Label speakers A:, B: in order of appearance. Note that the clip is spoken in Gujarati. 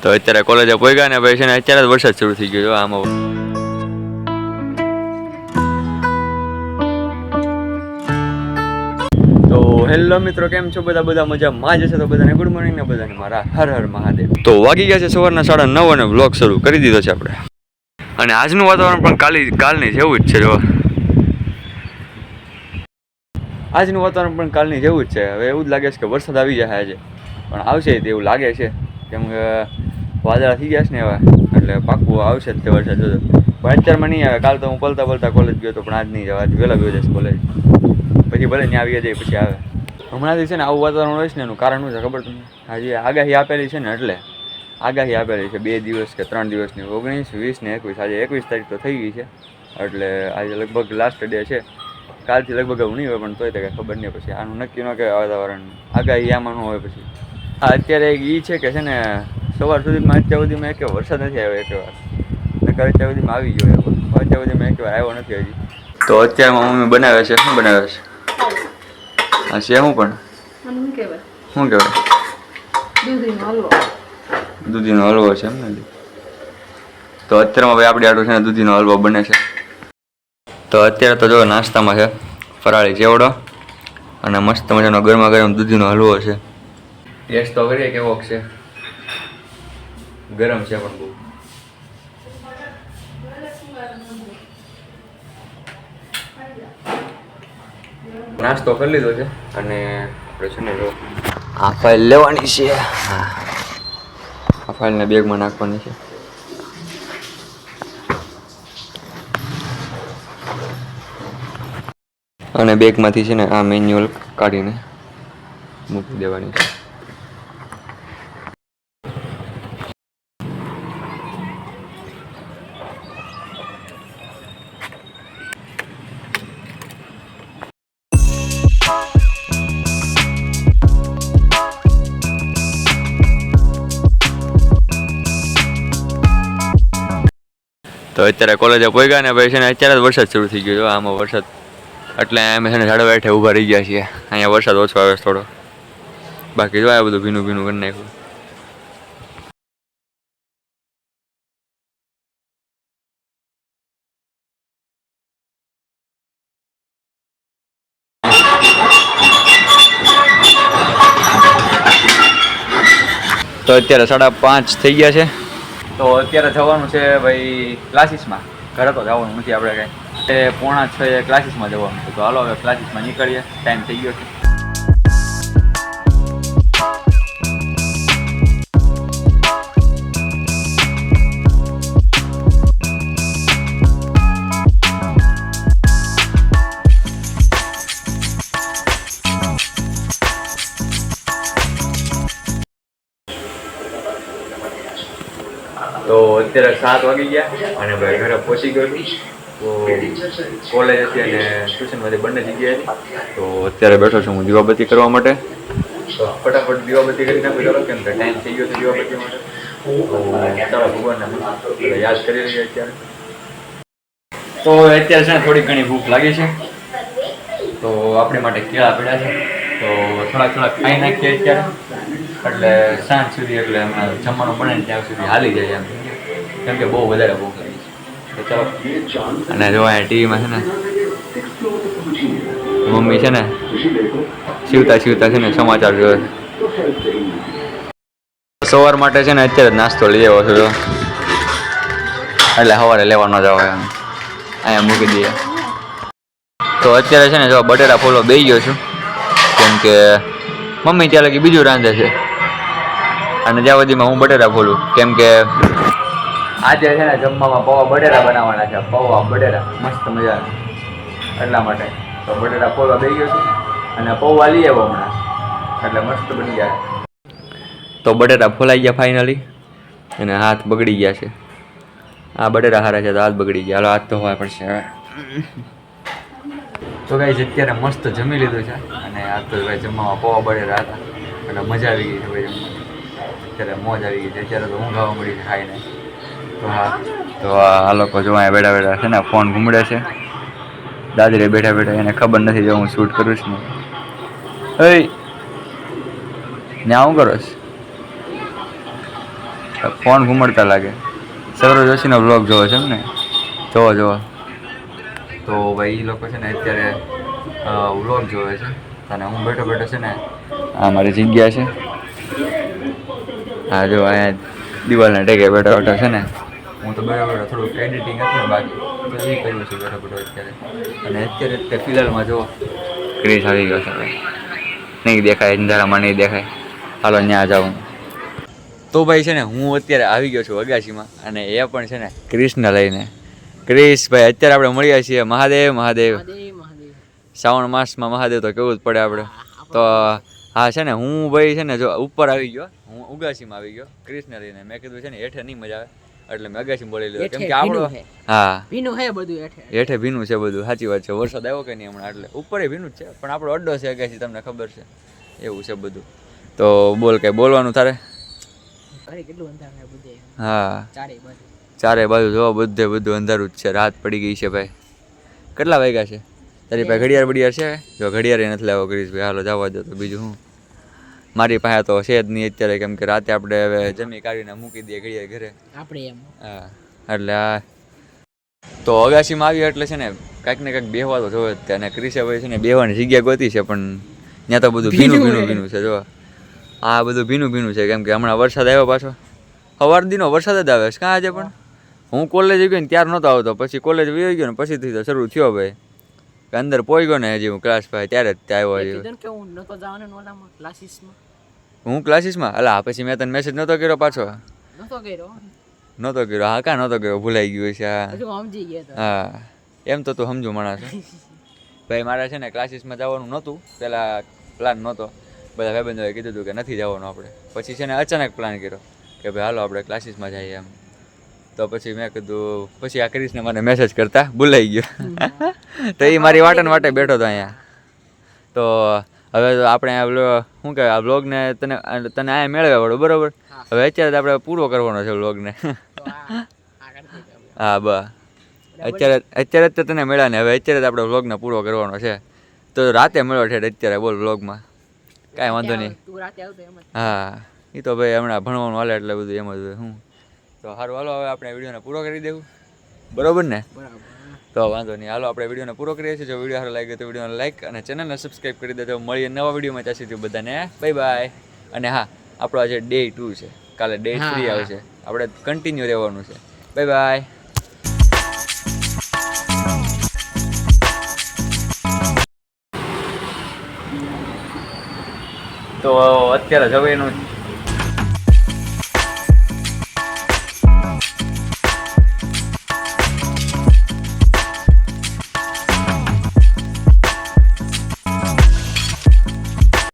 A: તો અત્યારે કોલેજે પહોંચ્યા ને ભાઈ છે ને અત્યારે જ વરસાદ શરૂ થઈ ગયો આમાં. તો હેલો મિત્રો, કેમ છો બધા મજામાં જ હશે? તો બધાને ગુડ મોર્નિંગ ને બધાને મારા હર હર મહાદેવ. તો વાગી ગયા છે સવારના 9:30 અને વ્લોગ શરૂ કરી દીધો છે આપણે. અને આજનું વાતાવરણ પણ કાલની જેવું જ છે. જો આજનું વાતાવરણ પણ કાલની જેવું જ છે. હવે એવું જ લાગે છે કે વરસાદ આવી જાય આજે, પણ આવશે તેવું લાગે છે, કેમ કે વાદળા થઈ ગયા છે ને હવે, એટલે પાક્કું આવશે જ તે વરસાદ. જોજો પણ અત્યારમાં નહીં આવે. કાલ તો હું પલતા કોલેજ ગયો હતો, પણ આજ નહીં જાવ. આજ વહેલા ગયો જઈશ કોલેજ, પછી ભલે ત્યાં આવી જાય પછી આવે. હમણાંથી છે ને આવું વાતાવરણ હોય છે ને એનું કારણ શું છે ખબર તમને? આજે આગાહી આપેલી છે ને, એટલે આગાહી આપેલી છે 2 દિવસ કે 3 દિવસની, 19, 20 ને 21. આજે 21 તારીખ તો થઈ ગઈ છે, એટલે આજે લગભગ લાસ્ટ ડે છે. કાલથી લગભગ એવું નહીં હોય, પણ તોય તો કંઈ ખબર નહીં. પછી આનું નક્કી ન કહેવાય વાતાવરણ, આગાહી આમાં ન હોય. પછી અત્યારે એક એ છે કે છે ને સવાર સુધીમાં અત્યાર સુધીમાં એક વરસાદ નથી આવ્યો એક વાર. નકર અત્યાર સુધીમાં આવી ગયો, અત્યાર સુધીમાં એક વાર આવ્યો નથી હજી. તો અત્યારમાં મમ્મી બનાવે છે. શું બનાવે છે? હા છે. શું પણ શું કહેવાય? દૂધીનો હલવો છે એમ ને? તો અત્યારમાં ભાઈ આપણી આટલું છે ને દૂધીનો હલવો બને છે. તો અત્યારે તો જો નાસ્તામાં છે ફરાળી ચેવડો અને મસ્ત મજાનો ગરમા ગરમ દૂધીનો હલવો છે. ટેસ્ટ તો કરીએ કેવો છે. ગરમ છે પણ બહુ. નાસ્તો કરી લીધો છે અને આપણે છે ને જો આ ફાઇલ લેવાની છે. આ ફાઇલને બેગમાં નાખવાની છે. અને બેગમાંથી છે ને આ મેન્યુઅલ કાઢીને મૂકી દેવાની છે. તો અત્યારે કોલેજે પહોંચ્યા ને ભાઈ છે ને અત્યારે જ વરસાદ શરૂ થઈ ગયો. આમાં વરસાદ એટલે અમે છે ને ઝાડ બેઠે ઊભા રહી ગયા છીએ. અહીંયા વરસાદ ઓછો આવે થોડો, બાકી જો આ બધું ભીનું કરી નાખ્યું. તો અત્યારે 5:30 થઈ ગયા છે. તો અત્યારે જવાનું છે ભાઈ ક્લાસીસમાં. ઘરે તો જવાનું નથી આપણે કાંઈ. 5:45 ક્લાસીસમાં જવાનું છે. તો હાલો હવે ક્લાસીસમાં નીકળીએ, ટાઈમ થઈ ગયો છે. તો અત્યારે 7 વાગી ગયા અને ભાઈ ઘરે પહોંચી ગયો છું. તો કોલેજ હતી અને ટ્યુશનમાંથી બંને જગ્યાએ હતી. તો અત્યારે બેઠો છું હું દીવાબત્તી કરવા માટે. તો ફટાફટ દીવાબત્તી કરી નાખું ચાલો, કેમ કે ટાઈમ થઈ ગયો છે દીવાબત્તી માટે. તો ચાલો ભગવાનને યાદ કરી લઈએ અત્યારે. તો અત્યારે છે ને થોડી ઘણી ભૂખ લાગી છે, તો આપણી માટે કેળા પડ્યા છે. તો થોડાક ખાઈ નાખીએ અત્યારે, એટલે સાંજ સુધી, એટલે હમણાં જમવાનું બને ને ત્યાં સુધી હાલી જાય એમ, કેમ કે બહુ વધારે ભૂખ લાગી છે. તો ચાલો. અને જો અહીંયા ટીવીમાં છે ને મમ્મી છે ને સીવતા છે ને સમાચાર જોવે. સવાર માટે છે ને અત્યારે જ નાસ્તો લઈ આવ્યો છું, એટલે સવારે લેવા ન જાવ એમ, અહીંયા મૂકી દઈએ. તો અત્યારે છે ને જો બટેટા ફોલો બેસી ગયો છું, કેમ કે મમ્મી ત્યાં લગી બીજું રાંધે છે અને જ્યાં સુધીમાં હું બટેટા ફોલું, કેમ કે આજે છે ને જમવામાં પૌવા બટેટા બનાવવાના છે. પૌવા બટેટા મસ્ત મજાના, એટલા માટે તો બટેટા ફોલવા બેસી ગયો છું અને પૌવા લઈ આવ્યો હમણાં, એટલે મસ્ત બની જાય. તો બટેટા ફોલાઈ ગયા ફાઇનલી અને હાથ બગડી ગયા છે. આ બટેટા હારા છે તો હાથ બગડી ગયા. હાલો હાથ તો હોવા પડશે હવે. તો ગાઈસ અત્યારે મસ્ત જમી લીધું છે અને આ તો ભાઈ જમવામાં પૌવા બટેટા હતા, એટલે મજા આવી ગઈ છે ભાઈ જમવાની. અત્યારે મોજ આવી ગઈ છે. અત્યારે તો ઊંઘ આવવા મળી છે ખાઈને. તો આ લોકો જો અહીંયા બેઠા છે ને ફોન ઘૂમડે છે. દાદરે બેઠા એને ખબર નથી જો હું શૂટ કરું છું ને. ત્યાં શું કરો છો? ફોન ઘુમડતા લાગે. સૌરવ જોશીનો બ્લોગ જોવો છે એમ ને? જોવો તો ભાઈ એ લોકો છે ને અત્યારે વ્લોગ જોવે છે અને હું બેઠો બેઠો છે ને આ મારી જગ્યા છે. હા જો અહીંયા દિવાલના ટેકે બેઠો બેઠો છે ને હું તો બેઠો બેઠો થોડુંક એડિટિંગ હતું ને બાકી તો એ કર્યું છે બેઠો બેઠો અત્યારે. અને અત્યારે ફિલહાલમાં જો ક્રેઝ આવી ગયો છે ભાઈ. નહીં દેખાય અંધારામાં નહીં દેખાય. હાલો ત્યાં જાઉં. તો ભાઈ છે ને હું અત્યારે આવી ગયો છું અગાશીમાં અને એ પણ છે ને ક્રિશને લઈને. ક્રિશ ભાઈ અત્યારે આપણે મળ્યા છીએ. મહાદેવ શ્રાવણ માસમાં મહાદેવ તો કેવું જ પડે આપણે તો. હા છે ને હું ભાઈ છે ને જો ઉપર આવી ગયો, હું ઉગાસીમાં આવી ગયો ક્રિશને લઈને. મેં કીધું છે ને હેઠે નહીં મજા આવે એટલે મેં અગાસી બોલી લીધો કેમ કે આપણો હા ભીનું છે બધું હેઠે ભીનું છે બધું. સાચી વાત છે. વરસાદ આવ્યો કે નહીં હમણાં એટલે ઉપર ભીનું જ છે પણ આપણો અડ્ડો છે અગાસી તમને ખબર છે એવું છે બધું. તો બોલ કઈ બોલવાનું તારે? હા ચારે બાજુ જો બધું અંધારું જ છે. રાત પડી ગઈ છે ભાઈ. કેટલા વાગ્યા છે તારી પાસે? ઘડિયાળ છે? જો ઘડિયાળ નથી લાવો કરીશ ભાઈ. હાલો જવા દો તો બીજું હું. મારી પાસે તો છે જ નહીં અત્યારે કેમ કે રાતે આપણે હવે જમી કાઢીને મૂકી દઈએ ઘડિયાળ ઘરે આપણે એમ. હા એટલે આ તો અગાસીમાં આવી એટલે છે ને કાંઈક ને કાંઈક બેહવા તો જોવે જ. અને ક્રિશે ભાઈ છે ને બેહવાની જગ્યા ગોતી છે પણ ત્યાં તો બધું ભીનું છે. જો આ બધું ભીનું છે કેમ કે હમણાં વરસાદ આવ્યો પાછો. સવાર દીનો વરસાદ જ આવે છે કાં આજે પણ. હું કોલેજ ગયો ને ત્યાર નહોતો આવતો, પછી કોલેજ વહી ગયો ને પછીથી તો શરૂ થયો ભાઈ. અંદર પોઈ ગયો ને હજી હું ક્લાસ પાસે ત્યારે જ ત્યાં આવ્યો. હું ક્લાસીસમાં અલા પછી મેં તને મેસેજ નહોતો કર્યો પાછો. નહોતો કર્યો હા કાં નહોતો કર્યો ભૂલાઈ ગયો છે. હા એમ તો તું સમજુ માણસ ભાઈ. મારે છે ને ક્લાસીસમાં જવાનું નહોતું પહેલાં, પ્લાન નહોતો. બધા ભાઈબંધોએ કીધું હતું કે નથી જવાનું આપણે. પછી છે ને અચાનક પ્લાન કર્યો કે ભાઈ હાલો આપણે ક્લાસીસમાં જઈએ એમ. તો પછી મેં કીધું પછી આ ક્રિશને મને મેસેજ કરતા ભૂલાઈ ગયો તો એ મારી વાટે બેઠો હતો અહીંયા. તો હવે તો આપણે શું કહેવાય આ બ્લોગને તને અહીંયા મેળવ્યા પડો બરાબર. હવે અત્યારે આપણે પૂરો કરવાનો છે બ્લોગને. હા બસ અત્યારે જ તને મળ્યા ને હવે અત્યારે જ આપણે બ્લોગને પૂરો કરવાનો છે. તો રાતે મળ્યો છે અત્યારે બોલ બ્લોગમાં કાંઈ વાંધો નહીં. હા એ તો ભાઈ હમણાં ભણવાનું હાલે એટલે બધું એમ જ હોય શું. તો સારું હાલો હવે આપણે વિડીયોને પૂરો કરી દેવું બરાબર ને? તો વાંધો નહીં હાલો આપણે વિડીયોને પૂરો કરીએ છીએ. જો વિડીયો સારો લાગ્યો તો વિડીયોને લાઈક અને ચેનલને સબસ્ક્રાઈબ કરી દેજો. મળીએ નવા વિડીયોમાં. ત્યાં સુધી બધાને બાય બાય. અને હા આપણો આજે ડે 2 છે, કાલે ડે 3 આવશે. આપણે કન્ટિન્યુ રહેવાનું છે. Bye bye. તો અત્યારે જવાનું